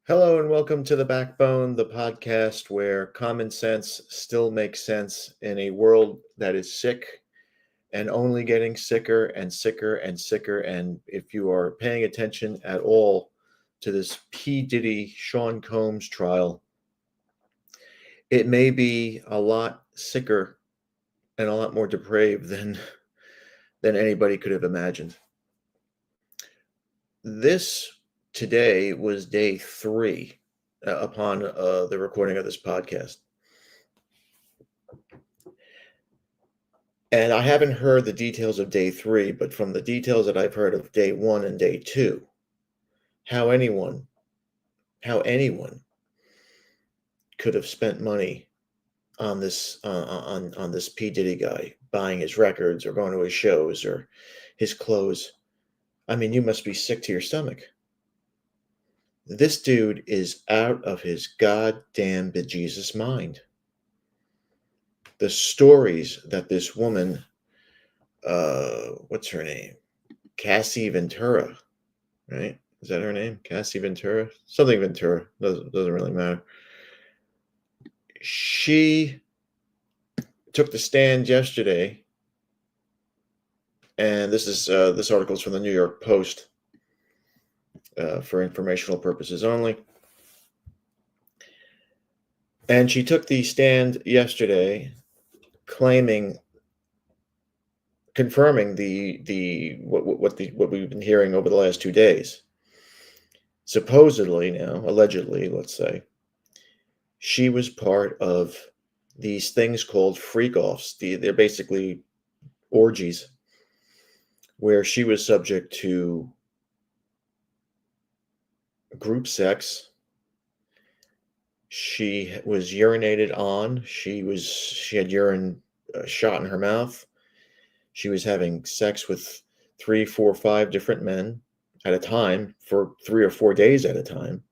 Hello and welcome to The Backbone, the podcast where common sense still makes sense in a world that is sick and only getting sicker and sicker and sicker. And if you are paying attention at all to this P. Diddy Sean Combs trial, it may be a lot sicker and a lot more depraved than anybody could have imagined. This today was day three upon the recording of this podcast. And I haven't heard the details of day three, but from the details that I've heard of day one and day two, how anyone, how anyone could have spent money on this P Diddy guy, buying his records or going to his shows or his clothes. I mean, you must be sick to your stomach. This dude is out of his goddamn bejesus mind. The stories that this woman, what's her name? Cassie Ventura, right? Is that her name? Cassie Ventura? Something Ventura. Doesn't really matter. She took the stand yesterday, and this article is from the New York Post for informational purposes only. And she took the stand yesterday, confirming what we've been hearing over the last 2 days. Supposedly now, allegedly, let's say, she was part of these things called freak-offs. They're basically orgies where she was subject to group sex. She was urinated on. She had urine shot in her mouth. She was having sex with 3, 4, 5 different men at a time for 3 or 4 days at a time,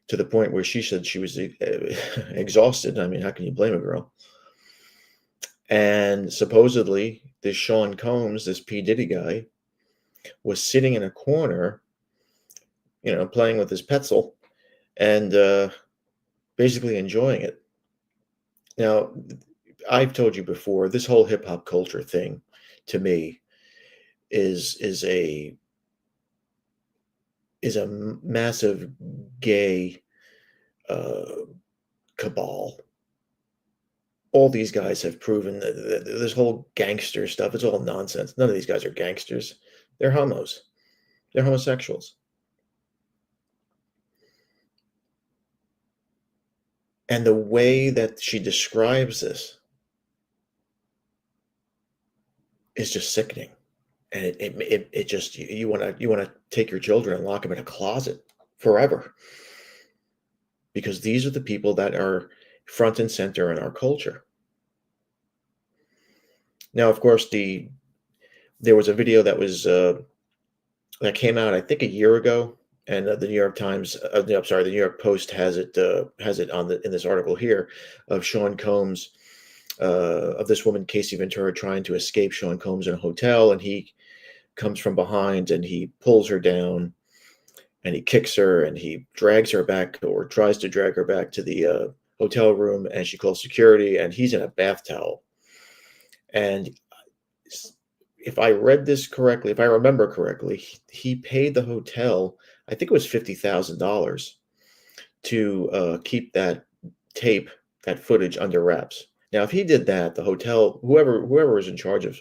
to the point where she said she was exhausted. I mean, how can you blame a girl? And supposedly, this Sean Combs, this P. Diddy guy, was sitting in a corner, playing with his pencil and basically enjoying it. Now, I've told you before, this whole hip hop culture thing, to me, is a massive gay cabal. All these guys have proven that this whole gangster stuff is all nonsense. None of these guys are gangsters. They're homos. They're homosexuals. And the way that she describes this is just sickening. And it just, you want to take your children and lock them in a closet forever, because these are the people that are front and center in our culture. Now, of course, there was a video that came out, I think, a year ago, and the New York Times, the New York Post has it in this article here, of Sean Combs, of this woman Cassie Ventura trying to escape Sean Combs in a hotel, and he comes from behind and he pulls her down and he kicks her and he drags her back, or tries to drag her back to the hotel room, and she calls security, and he's in a bath towel. And if I read this correctly, if I remember correctly, he paid the hotel, I think it was $50,000, to keep that tape, that footage, under wraps. Now, if he did that, the hotel, whoever was in charge of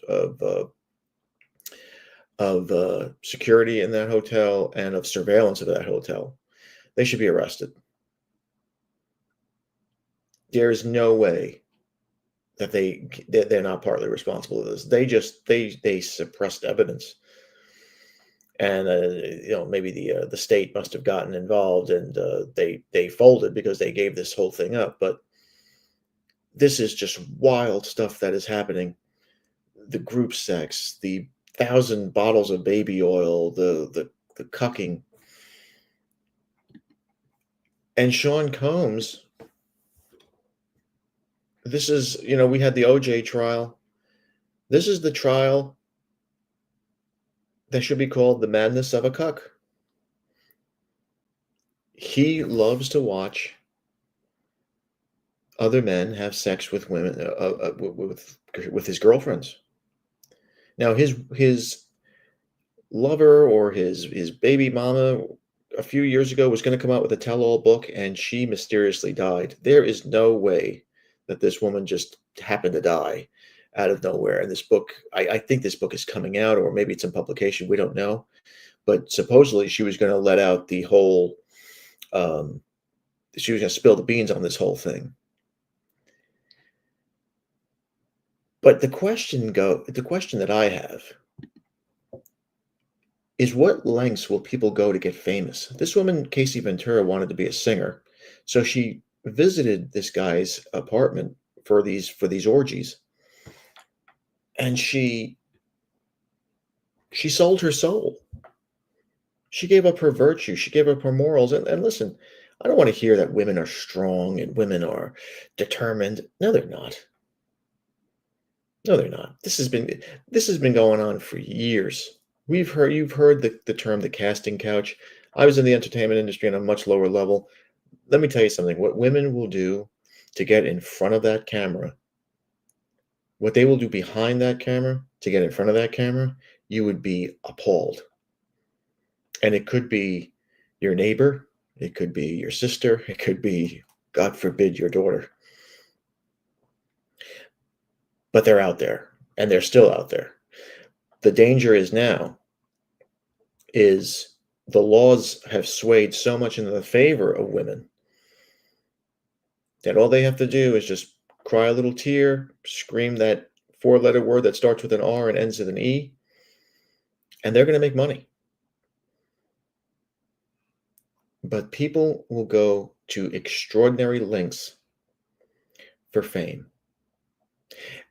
security in that hotel and of surveillance of that hotel, they should be arrested. There's no way that they're not partly responsible for this. They suppressed evidence, and maybe the state must have gotten involved, and they folded because they gave this whole thing up. But this is just wild stuff that is happening. The group sex, the 1,000 bottles of baby oil, the cucking. And Sean Combs, this is, we had the OJ trial. This is the trial that should be called the madness of a cuck. He loves to watch other men have sex with women, with his girlfriends. Now, his lover or his baby mama a few years ago was going to come out with a tell-all book, and she mysteriously died. There is no way that this woman just happened to die out of nowhere. And this book, I think this book is coming out, or maybe it's in publication. We don't know. But supposedly she was going to let out the whole. Um, she was going to spill the beans on this whole thing. But the question that I have is, what lengths will people go to get famous? This woman, Casey Ventura, wanted to be a singer, so she visited this guy's apartment for these orgies, and she sold her soul. She gave up her virtue. She gave up her morals. And listen, I don't want to hear that women are strong and women are determined. No, they're not. No, they're not. This has been going on for years. You've heard the term the casting couch. I was in the entertainment industry on a much lower level. Let me tell you something. What women will do to get in front of that camera, what they will do behind that camera to get in front of that camera, you would be appalled. And it could be your neighbor, it could be your sister, it could be, God forbid, your daughter. But they're out there, and they're still out there. The danger is now is the laws have swayed so much in the favor of women that all they have to do is just cry a little tear, scream that four-letter word that starts with an R and ends with an E, and they're going to make money. But people will go to extraordinary lengths for fame.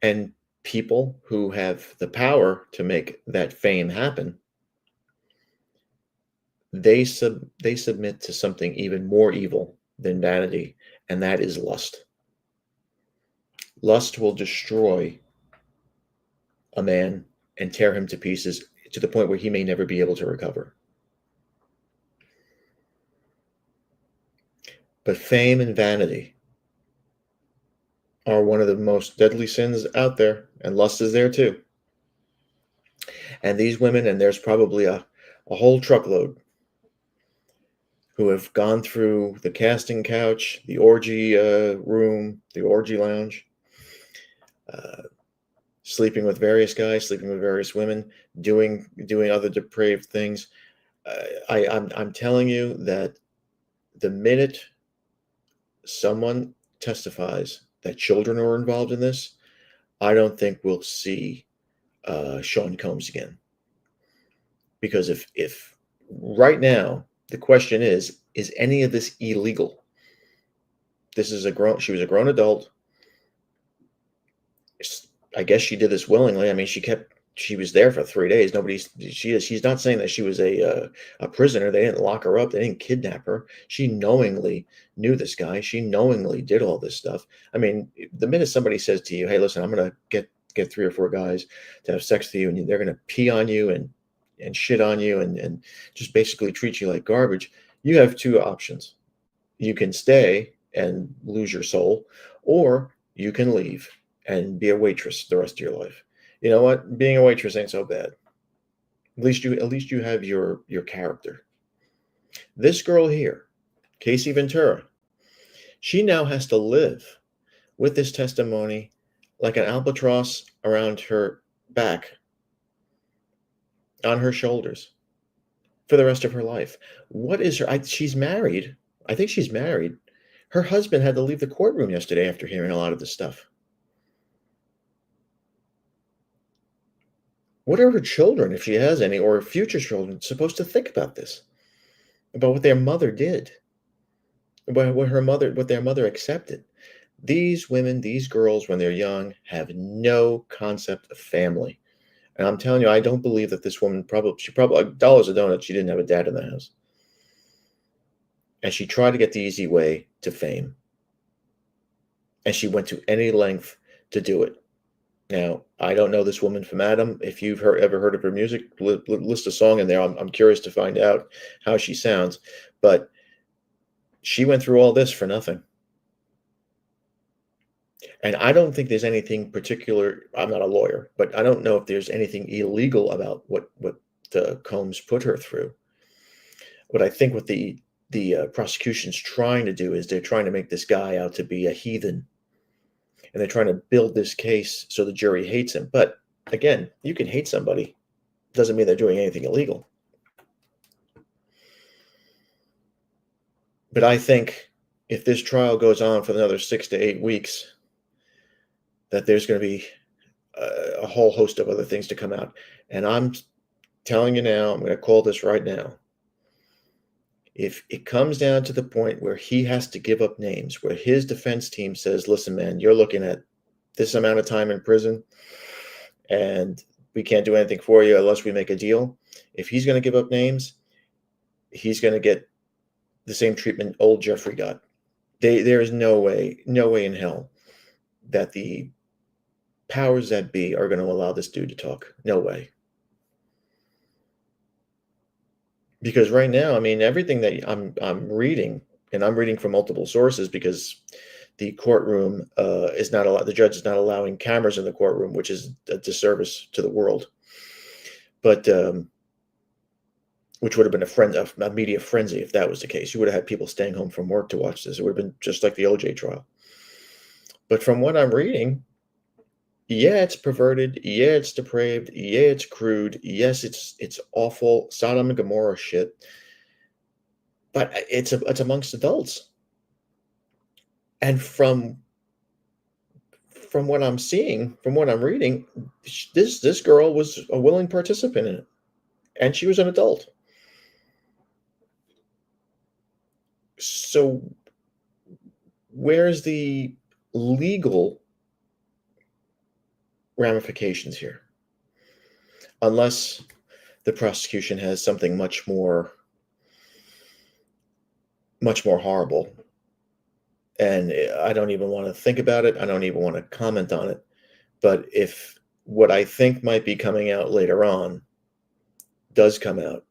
And people who have the power to make that fame happen, they submit to something even more evil than vanity, and that is lust. Lust will destroy a man and tear him to pieces to the point where he may never be able to recover. But fame and vanity are one of the most deadly sins out there, and lust is there too. And these women, and there's probably a whole truckload who have gone through the casting couch, the orgy room, the orgy lounge, uh, sleeping with various guys, sleeping with various women, doing other depraved things. I'm telling you that the minute someone testifies that children are involved in this, I don't think we'll see Sean Combs again. Because if right now the question is any of this illegal? She was a grown adult. I guess she did this willingly. I mean, she was there for 3 days. She's not saying that she was a prisoner. They didn't lock her up. They didn't kidnap her. She knowingly knew this guy. She knowingly did all this stuff. I mean, the minute somebody says to you, "Hey, listen, I'm going to get 3 or 4 guys to have sex with you, and they're going to pee on you and shit on you and just basically treat you like garbage," you have 2 options. You can stay and lose your soul, or you can leave and be a waitress the rest of your life. You know what? Being a waitress ain't so bad. At least you have your character. This girl here, Casey Ventura, she now has to live with this testimony like an albatross around her back, on her shoulders, for the rest of her life. What is she's married. I think she's married. Her husband had to leave the courtroom yesterday after hearing a lot of this stuff. What are her children, if she has any, or future children, supposed to think about this? About what their mother did? About what their mother accepted? These women, these girls, when they're young, have no concept of family. And I'm telling you, I don't believe that this woman she probably, dollars a donut, she didn't have a dad in the house. And she tried to get the easy way to fame. And she went to any length to do it. Now, I don't know this woman from Adam. If you've ever heard of her music, list a song in there. I'm curious to find out how she sounds. But She went through all this for nothing. And I don't think there's anything particular. I'm not a lawyer, but I don't know if there's anything illegal about what Combs put her through. What I think what the prosecution's trying to do is they're trying to make this guy out to be a heathen, and they're trying to build this case so the jury hates him. But again, you can hate somebody, doesn't mean they're doing anything illegal. But I think if this trial goes on for another 6 to 8 weeks, that there's going to be a whole host of other things to come out. And I'm telling you now, I'm going to call this right now. If it comes down to the point where he has to give up names, where his defense team says, listen, man, you're looking at this amount of time in prison, and we can't do anything for you unless we make a deal. If he's going to give up names, he's going to get the same treatment old Jeffrey got. There is no way in hell that the powers that be are going to allow this dude to talk. No way. Because right now, I mean, everything that I'm reading, and I'm reading from multiple sources because the courtroom is not allowed. The judge is not allowing cameras in the courtroom, which is a disservice to the world. But which would have been a media frenzy if that was the case. You would have had people staying home from work to watch this. It would have been just like the OJ trial. But from what I'm reading, yeah, it's perverted. Yeah, it's depraved. Yeah, it's crude. Yes, it's awful Sodom and Gomorrah shit. But it's amongst adults. And from what I'm seeing, from what I'm reading, this girl was a willing participant in it, and she was an adult. So where's the legal ramifications here? Unless the prosecution has something much more horrible. And I don't even want to think about it. I don't even want to comment on it. But if what I think might be coming out later on does come out,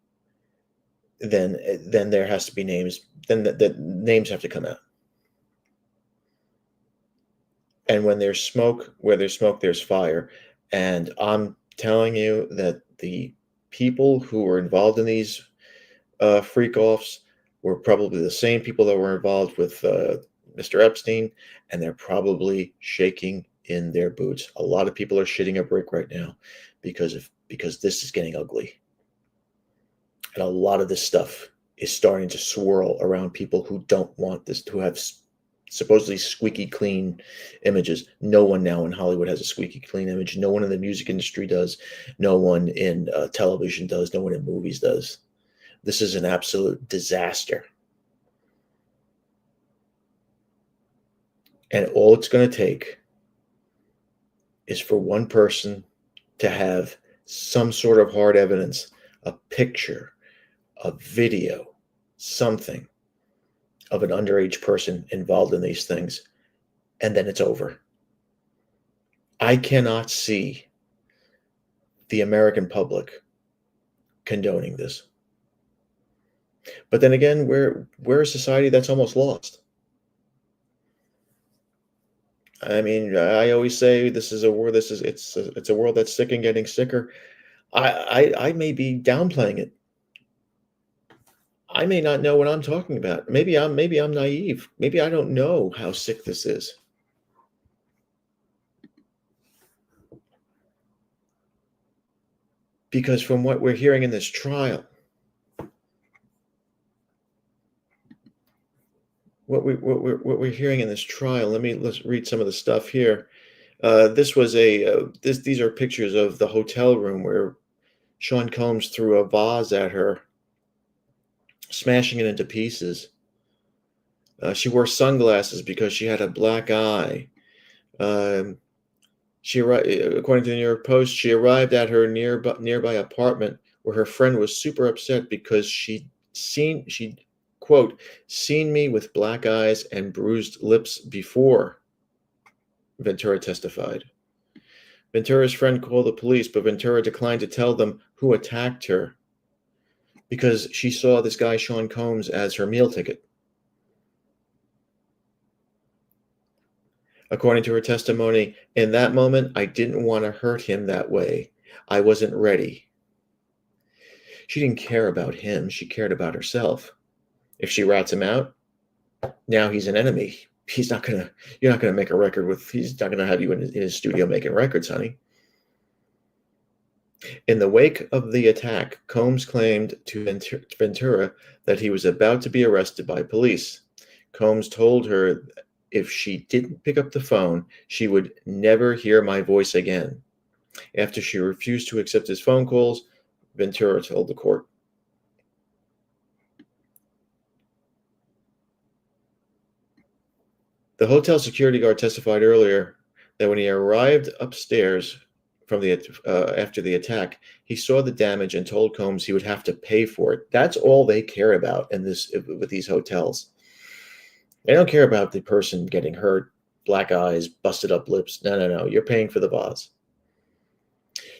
then there has to be names. Then the names have to come out. And when there's smoke, where there's smoke, there's fire. And I'm telling you that the people who were involved in these freak-offs were probably the same people that were involved with Mr. Epstein, and they're probably shaking in their boots. A lot of people are shitting a brick right now because this is getting ugly. And a lot of this stuff is starting to swirl around people who don't want this, who have supposedly squeaky clean images. No one now in Hollywood has a squeaky clean image. No one in the music industry does. No one in television does. No one in movies does. This is an absolute disaster. And all it's going to take is for one person to have some sort of hard evidence, a picture, a video, something of an underage person involved in these things, and then it's over. I cannot see the American public condoning this. But then again, we're a society that's almost lost. I mean, I always say this is a world. It's a world that's sick and getting sicker. I may be downplaying it. I may not know what I'm talking about. Maybe I'm naive. Maybe I don't know how sick this is. Because from what we're hearing in this trial, what we're hearing in this trial, let's read some of the stuff here. This was these are pictures of the hotel room where Sean Combs threw a vase at her, smashing it into pieces. She wore sunglasses because she had a black eye. She arrived, according to the New York Post, she arrived at her nearby apartment where her friend was super upset because she'd quote, seen me with black eyes and bruised lips before, Ventura testified. Ventura's friend called the police, but Ventura declined to tell them who attacked her because she saw this guy, Sean Combs, as her meal ticket. According to her testimony, in that moment, I didn't want to hurt him that way. I wasn't ready. She didn't care about him. She cared about herself. If she rats him out, now he's an enemy. You're not gonna make a record with, he's not gonna have you in his studio making records, honey. In the wake of the attack, Combs claimed to Ventura that he was about to be arrested by police. Combs told her if she didn't pick up the phone, she would never hear my voice again. After she refused to accept his phone calls, Ventura told the court. The hotel security guard testified earlier that when he arrived upstairs from the after the attack, he saw the damage and told Combs he would have to pay for it. That's all they care about in this with these hotels. They don't care about the person getting hurt, black eyes, busted up lips. No, no, no. You're paying for the vase.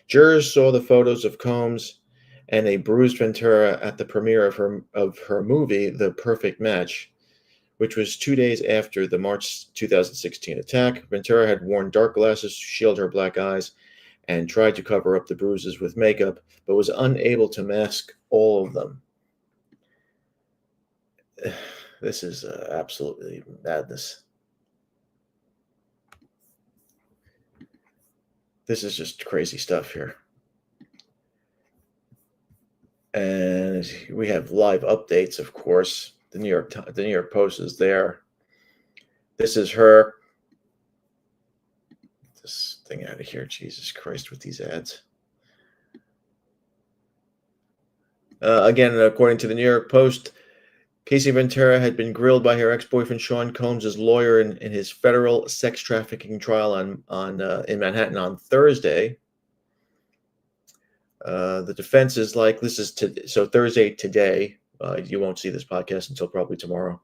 Jurors saw the photos of Combs and a bruised Ventura at the premiere of her movie, The Perfect Match, which was 2 days after the March 2016 attack. Ventura had worn dark glasses to shield her black eyes and tried to cover up the bruises with makeup, but was unable to mask all of them. This is absolutely madness. This is just crazy stuff here. And we have live updates, of course. The New York Post is there. This is her. Get this thing out of here. Jesus Christ, with these ads. Again, according to the New York Post, Casey Ventura had been grilled by her ex-boyfriend Sean Combs' lawyer in his federal sex trafficking trial in Manhattan on Thursday. The defense is like, so Thursday today. You won't see this podcast until probably tomorrow.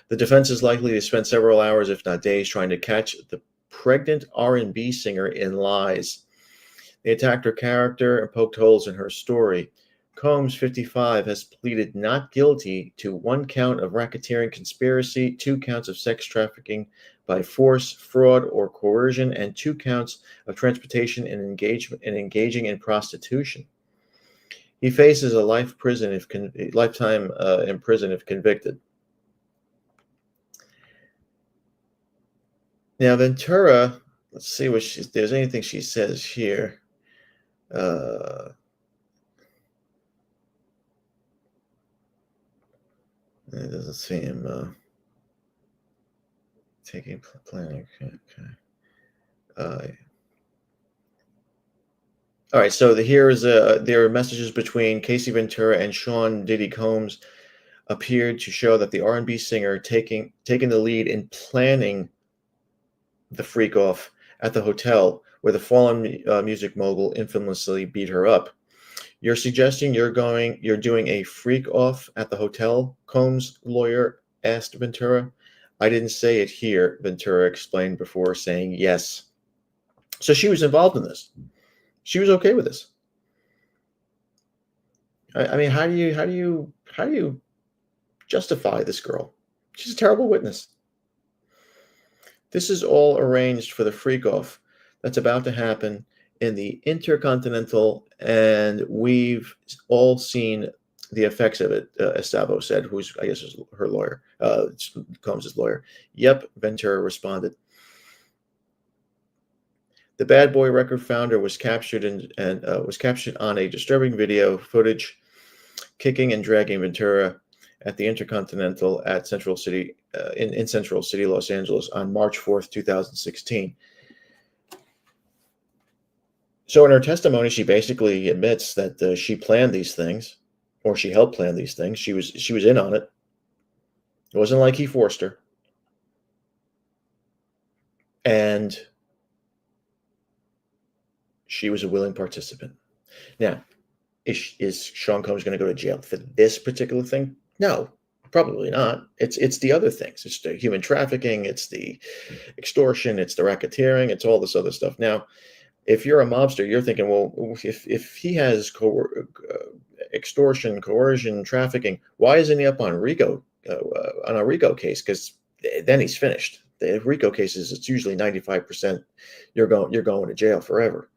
The defense is likely to spend several hours, if not days, trying to catch the pregnant R&B singer in lies. They attacked her character and poked holes in her story. Combs, 55, has pleaded not guilty to 1 count of racketeering conspiracy, 2 counts of sex trafficking by force, fraud, or coercion, and 2 counts of transportation and engaging in prostitution. He faces a lifetime in prison if convicted. Now, Ventura, let's see if there's anything she says here. It doesn't seem taking planning. Okay. All right. So there are messages between Casey Ventura and Sean Diddy Combs appeared to show that the R&B singer taking the lead in planning the freak off at the hotel where the fallen music mogul infamously beat her up. You're suggesting you're doing a freak off at the hotel? Combs' lawyer asked Ventura. I didn't say it here, Ventura explained before saying yes. So she was involved in this. She was okay with this. I mean, how do you justify this girl? She's a terrible witness. This is all arranged for the freak off that's about to happen in the Intercontinental, and we've all seen the effects of it, Estavo said, who's, I guess, is her lawyer, Combs' lawyer. Yep, Ventura responded. The Bad Boy record founder was captured was captured on a disturbing video footage, kicking and dragging Ventura at the Intercontinental at Central City in Central City, Los Angeles, on March 4th, 2016. So in her testimony, she basically admits that she planned these things, or she helped plan these things. She was in on it. It wasn't like he forced her. And she was a willing participant. Now, is Sean Combs going to go to jail for this particular thing? No, probably not. It's the other things. It's the human trafficking. It's the extortion. It's the racketeering. It's all this other stuff. Now, if you're a mobster, you're thinking, well, if he has extortion, coercion, trafficking, why isn't he up on a RICO case? Because then he's finished. The RICO cases, it's usually 95% you're going to jail forever.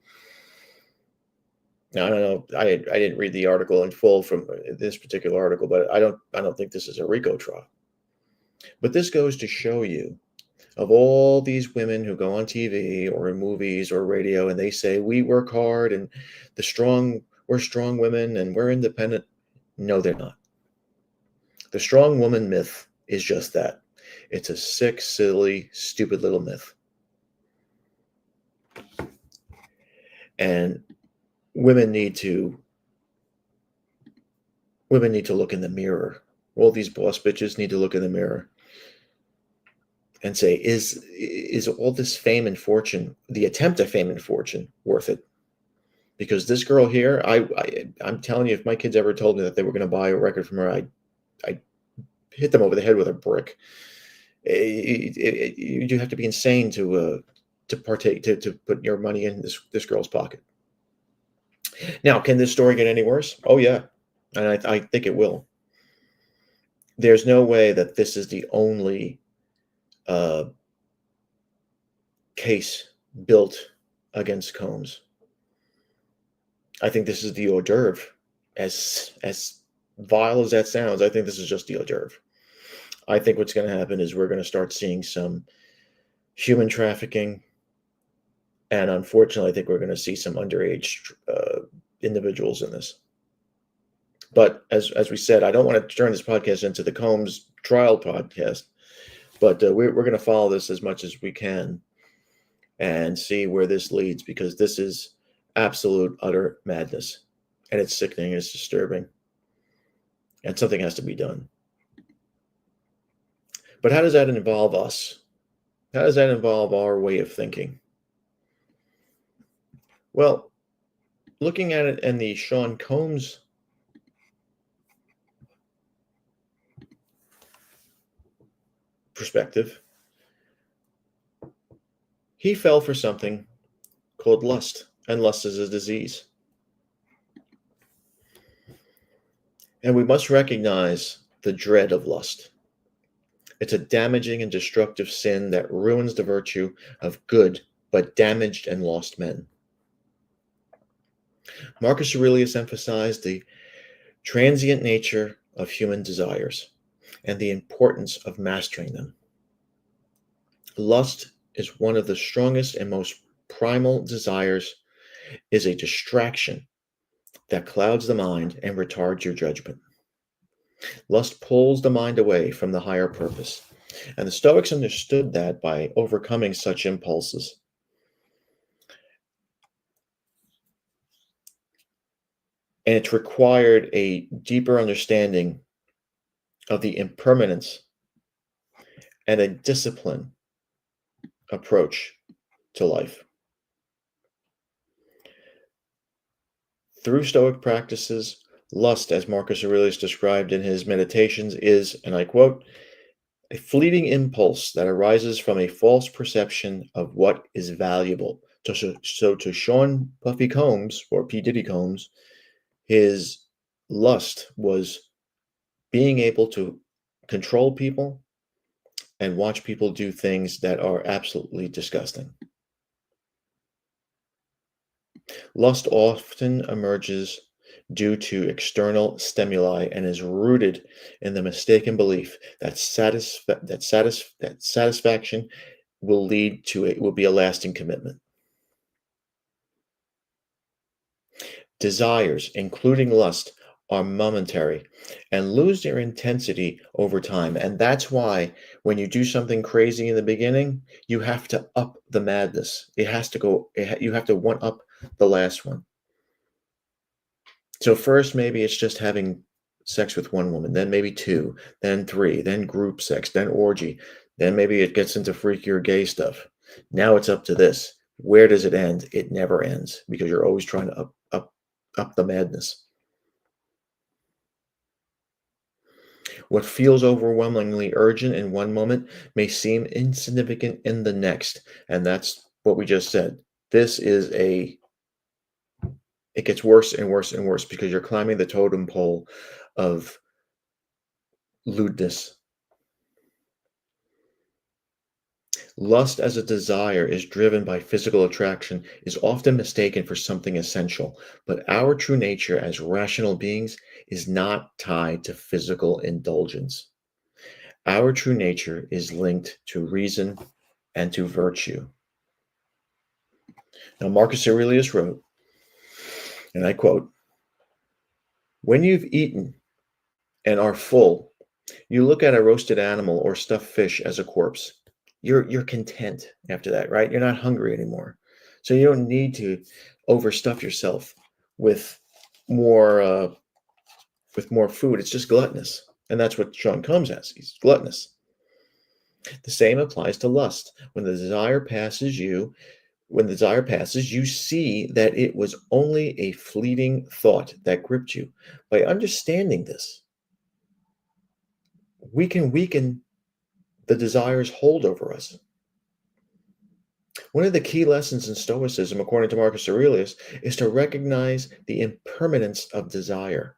Now, I don't know. I didn't read the article in full from this particular article, but I don't think this is a RICO trial. But this goes to show you, of all these women who go on TV or in movies or radio and they say we work hard and we're strong women and we're independent. No, they're not. The strong woman myth is just that. It's a sick, silly, stupid little myth. And women need to look in the mirror. All these boss bitches need to look in the mirror and say, is all this fame and fortune, the attempt at fame and fortune, worth it? Because this girl here, I'm telling you, if my kids ever told me that they were going to buy a record from her, I'd hit them over the head with a brick. You have to be insane to partake, to put your money in this girl's pocket. Now, can this story get any worse? Oh yeah, and I think it will. There's no way that this is the only case built against Combs. I think this is the hors d'oeuvre. As vile as that sounds, I think this is just the hors d'oeuvre. I think what's going to happen is we're going to start seeing some human trafficking, and unfortunately, I think we're going to see some underage individuals in this. But as we said, I don't want to turn this podcast into the Combs trial podcast, but we're going to follow this as much as we can and see where this leads, because this is absolute, utter madness. And it's sickening, it's disturbing. And something has to be done. But how does that involve us? How does that involve our way of thinking? Well, looking at it in the Sean Combs perspective, he fell for something called lust, and lust is a disease. And we must recognize the dread of lust. It's a damaging and destructive sin that ruins the virtue of good but damaged and lost men. Marcus Aurelius emphasized the transient nature of human desires and the importance of mastering them. Lust is one of the strongest and most primal desires, is a distraction that clouds the mind and retards your judgment. Lust pulls the mind away from the higher purpose, and the Stoics understood that by overcoming such impulses. And it's required a deeper understanding of the impermanence and a disciplined approach to life. Through Stoic practices, lust, as Marcus Aurelius described in his Meditations, is, and I quote, a fleeting impulse that arises from a false perception of what is valuable. So to Sean Puffy Combs, or P. Diddy Combs, his lust was being able to control people and watch people do things that are absolutely disgusting. Lust often emerges due to external stimuli and is rooted in the mistaken belief that satisfaction will be a lasting commitment. Desires, including lust, are momentary and lose their intensity over time. And that's why when you do something crazy in the beginning, you have to up the madness. You have to one up the last one. So first, maybe it's just having sex with one woman, then maybe two, then three, then group sex, then orgy, then maybe it gets into freakier gay stuff. Now it's up to this. Where does it end? It never ends, because you're always trying to up the madness. What feels overwhelmingly urgent in one moment may seem insignificant in the next. And that's what we just said. It gets worse and worse and worse, because you're climbing the totem pole of lewdness. Lust as a desire is driven by physical attraction is often mistaken for something essential, but our true nature as rational beings is not tied to physical indulgence. Our true nature is linked to reason and to virtue. Now, Marcus Aurelius wrote, and I quote, "When you've eaten and are full, you look at a roasted animal or stuffed fish as a corpse. You're content after that, right? You're not hungry anymore. So you don't need to overstuff yourself with more uh, with more food. It's just gluttonous, and that's what Sean Combs has. He's gluttonous. The same applies to lust. When the desire passes, you see that it was only a fleeting thought that gripped you. By understanding this, we can weaken the desire's hold over us. One of the key lessons in Stoicism, according to Marcus Aurelius, is to recognize the impermanence of desire.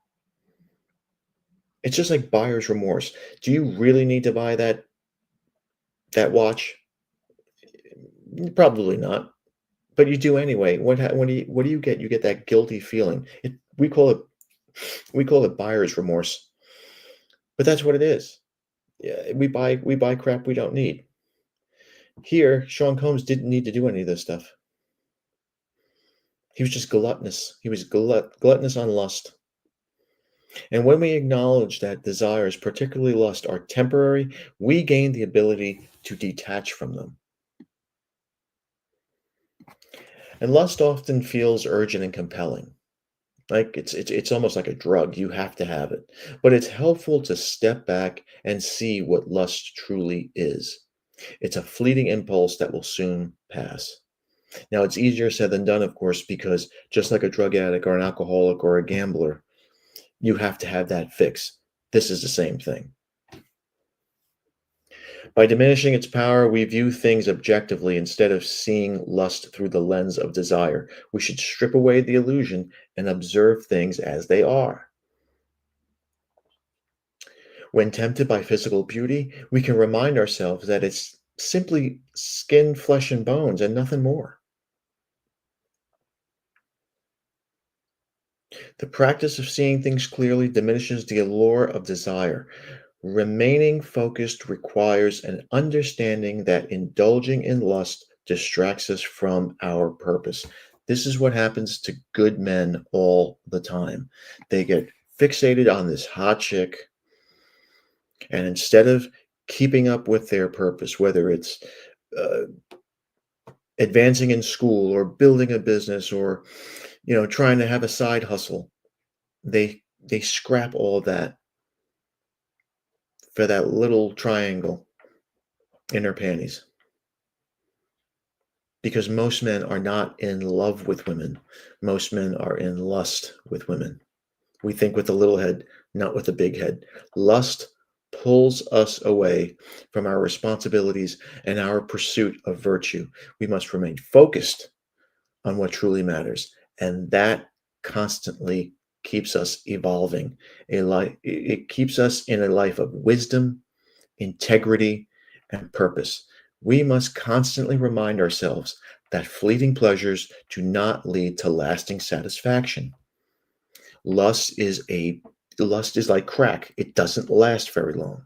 It's just like buyer's remorse. Do you really need to buy that watch? Probably not, but you do anyway. What do you get? You get that guilty feeling. We call it buyer's remorse, but that's what it is. Yeah, we buy crap we don't need. Here, Sean Combs didn't need to do any of this stuff. He was just gluttonous. He was gluttonous on lust. And when we acknowledge that desires, particularly lust, are temporary, we gain the ability to detach from them. And lust often feels urgent and compelling. Like it's almost like a drug. You have to have it. But it's helpful to step back and see what lust truly is. It's a fleeting impulse that will soon pass. Now, it's easier said than done, of course, because just like a drug addict or an alcoholic or a gambler, you have to have that fix. This is the same thing. By diminishing its power, we view things objectively instead of seeing lust through the lens of desire. We should strip away the illusion and observe things as they are. When tempted by physical beauty, we can remind ourselves that it's simply skin, flesh, and bones and nothing more. The practice of seeing things clearly diminishes the allure of desire. Remaining focused requires an understanding that indulging in lust distracts us from our purpose. This is what happens to good men all the time. They get fixated on this hot chick, and instead of keeping up with their purpose, whether it's uh, advancing in school or building a business or trying to have a side hustle, they scrap all of that for that little triangle in her panties, because most men are not in love with women. Most men are in lust with women. We think with the little head, not with the big head. Lust pulls us away from our responsibilities and our pursuit of virtue. We must remain focused on what truly matters, and that constantly keeps us evolving. It keeps us in a life of wisdom, integrity, and purpose. We must constantly remind ourselves that fleeting pleasures do not lead to lasting satisfaction. Lust is a Lust is like crack. It doesn't last very long.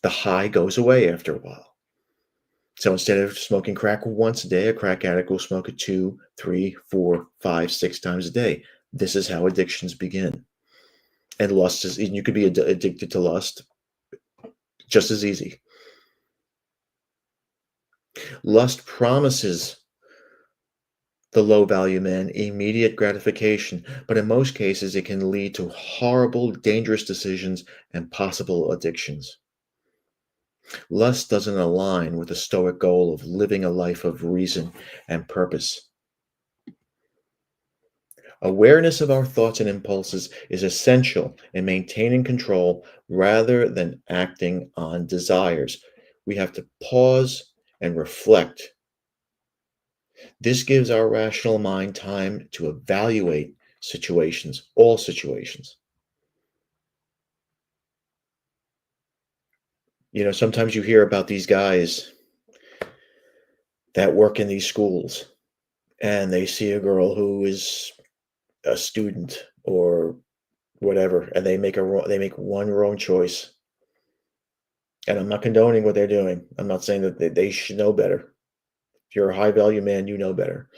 The high goes away after a while. So instead of smoking crack once a day, a crack addict will smoke it 2, 3, 4, 5, 6 times a day. This is how addictions begin. And you could be addicted to lust just as easy. Lust promises the low value man immediate gratification, but in most cases, it can lead to horrible, dangerous decisions and possible addictions. Lust doesn't align with the Stoic goal of living a life of reason and purpose. Awareness of our thoughts and impulses is essential in maintaining control rather than acting on desires. We have to pause and reflect. This gives our rational mind time to evaluate situations, all situations. Sometimes you hear about these guys that work in these schools, and they see a girl who is a student or whatever, and they make one wrong choice. And I'm not condoning what they're doing. I'm not saying that they should know better. If you're a high value man, you know better.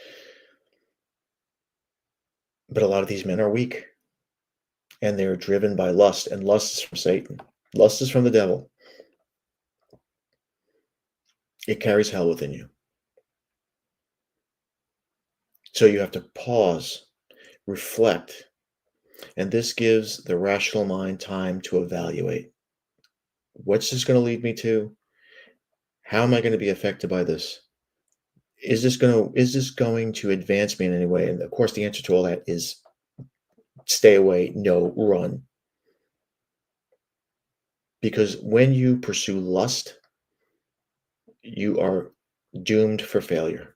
But a lot of these men are weak, and they're driven by lust, and lust is from Satan. Lust is from the devil. It carries hell within you. So you have to pause, reflect, and this gives the rational mind time to evaluate. What's this going to lead me to? How am I going to be affected by this? Is this going to advance me in any way? And of course, the answer to all that is stay away, no, run. Because when you pursue lust, you are doomed for failure.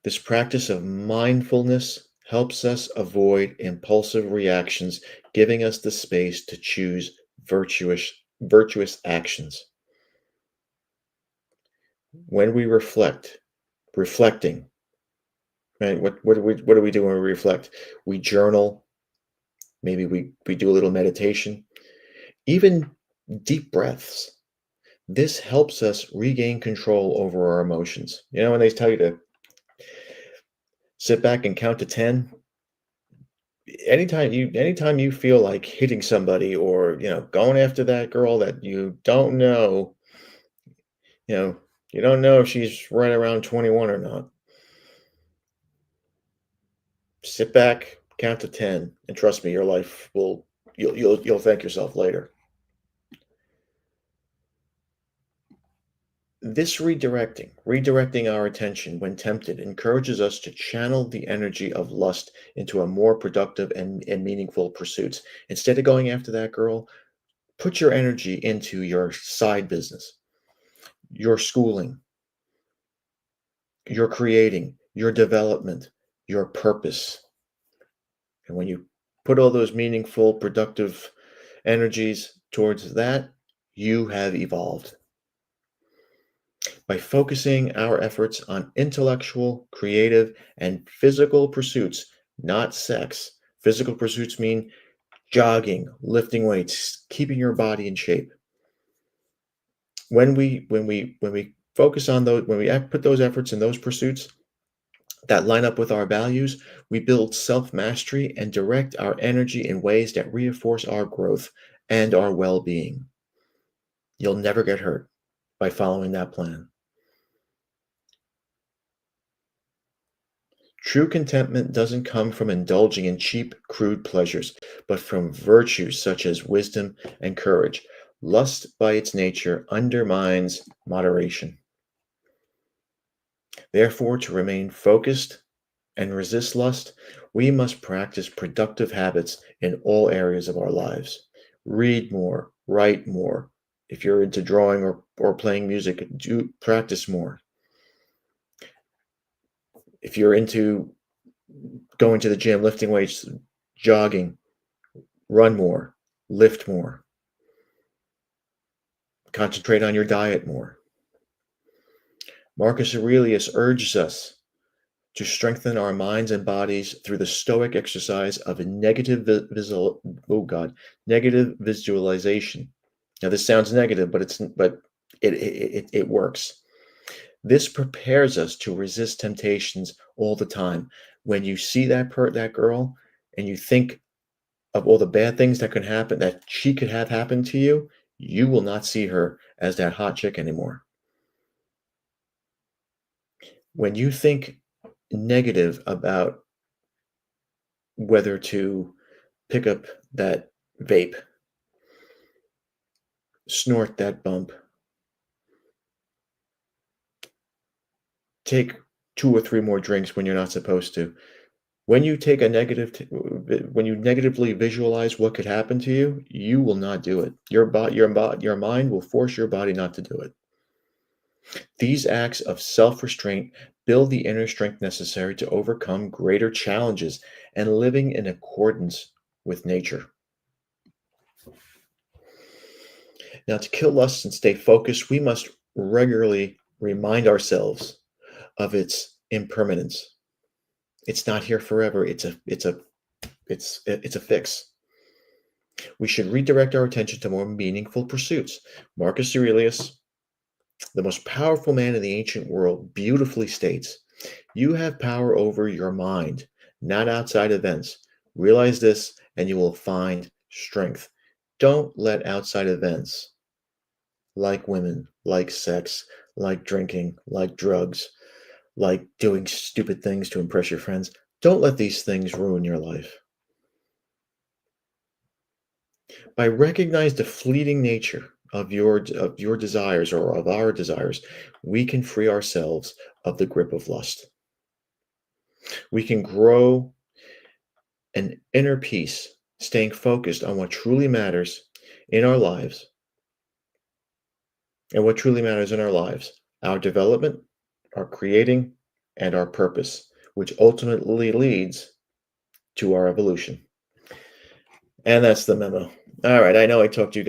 This practice of mindfulness helps us avoid impulsive reactions, giving us the space to choose virtuous actions. When we reflecting, right? What do we do when we reflect? We journal, maybe we do a little meditation, even deep breaths. This helps us regain control over our emotions. You know, when they tell you to sit back and count to 10, anytime you feel like hitting somebody or, going after that girl that you don't know, you know, you don't know if she's right around 21 or not. Sit back, count to 10, and trust me, your life will you'll thank yourself later. This redirecting our attention when tempted, encourages us to channel the energy of lust into a more productive and meaningful pursuits. Instead of going after that girl, put your energy into your side business, your schooling, your creating, your development, your purpose. And when you put all those meaningful, productive energies towards that, you have evolved. By focusing our efforts on intellectual, creative, and physical pursuits, not sex. Physical pursuits mean jogging, lifting weights, keeping your body in shape. When we focus on those, when we put those efforts in those pursuits that line up with our values, we build self-mastery and direct our energy in ways that reinforce our growth and our well-being. You'll never get hurt by following that plan. True contentment doesn't come from indulging in cheap, crude pleasures, but from virtues such as wisdom and courage. Lust, by its nature, undermines moderation. Therefore, to remain focused and resist lust, we must practice productive habits in all areas of our lives. Read more, write more. If you're into drawing or playing music, do practice more. If you're into going to the gym, lifting weights, jogging, run more, lift more, concentrate on your diet more. Marcus Aurelius urges us to strengthen our minds and bodies through the stoic exercise of a negative visualization. Now, this sounds negative, but it works. This prepares us to resist temptations all the time. When you see that girl and you think of all the bad things that could happen, that she could have happened to you, you will not see her as that hot chick anymore. When you think negative about whether to pick up that vape, snort that bump, take 2 or 3 more drinks when you're not supposed to. When you take when you negatively visualize what could happen to you, you will not do it. Your mind will force your body not to do it. These acts of self-restraint build the inner strength necessary to overcome greater challenges and living in accordance with nature. Now, to kill lust and stay focused, we must regularly remind ourselves of its impermanence. It's not here forever. It's a fix. We should redirect our attention to more meaningful pursuits. Marcus Aurelius, the most powerful man in the ancient world, beautifully states, "You have power over your mind, not outside events. Realize this, and you will find strength. Don't let outside events, like women, like sex, like drinking, like drugs, like doing stupid things to impress your friends, don't let these things ruin your life. By recognize the fleeting nature of your desires or of our desires, we can free ourselves of the grip of lust. We can grow an inner peace, staying focused on what truly matters in our lives. And what truly matters in our lives, our development, our creating, and our purpose, which ultimately leads to our evolution. And that's the memo. All right, I know I talked a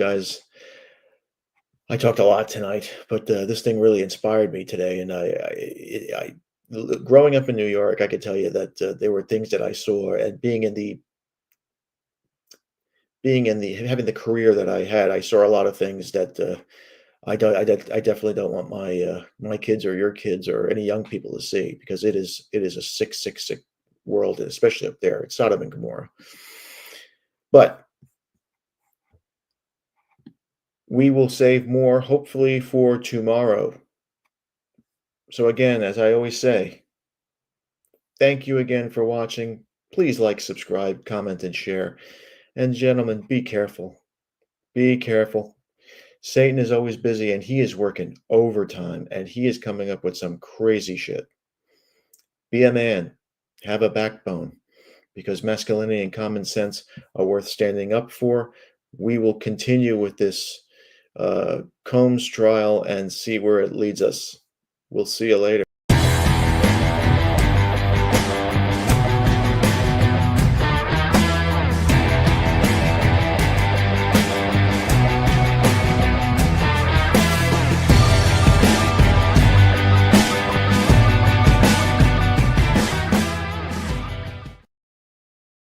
lot tonight, but this thing really inspired me today. And growing up in New York, I could tell you that there were things that I saw, and being in the having the career that I had, I saw a lot of things that I definitely don't want my kids or your kids or any young people to see, because it is a sick, sick, sick world, especially up there. It's Sodom and Gomorrah. But we will save more, hopefully, for tomorrow. So again, as I always say, thank you again for watching. Please like, subscribe, comment, and share. And gentlemen, be careful. Be careful. Satan is always busy, and he is working overtime, and he is coming up with some crazy shit. Be a man. Have a backbone, because masculinity and common sense are worth standing up for. We will continue with this Combs trial and see where it leads us. We'll see you later.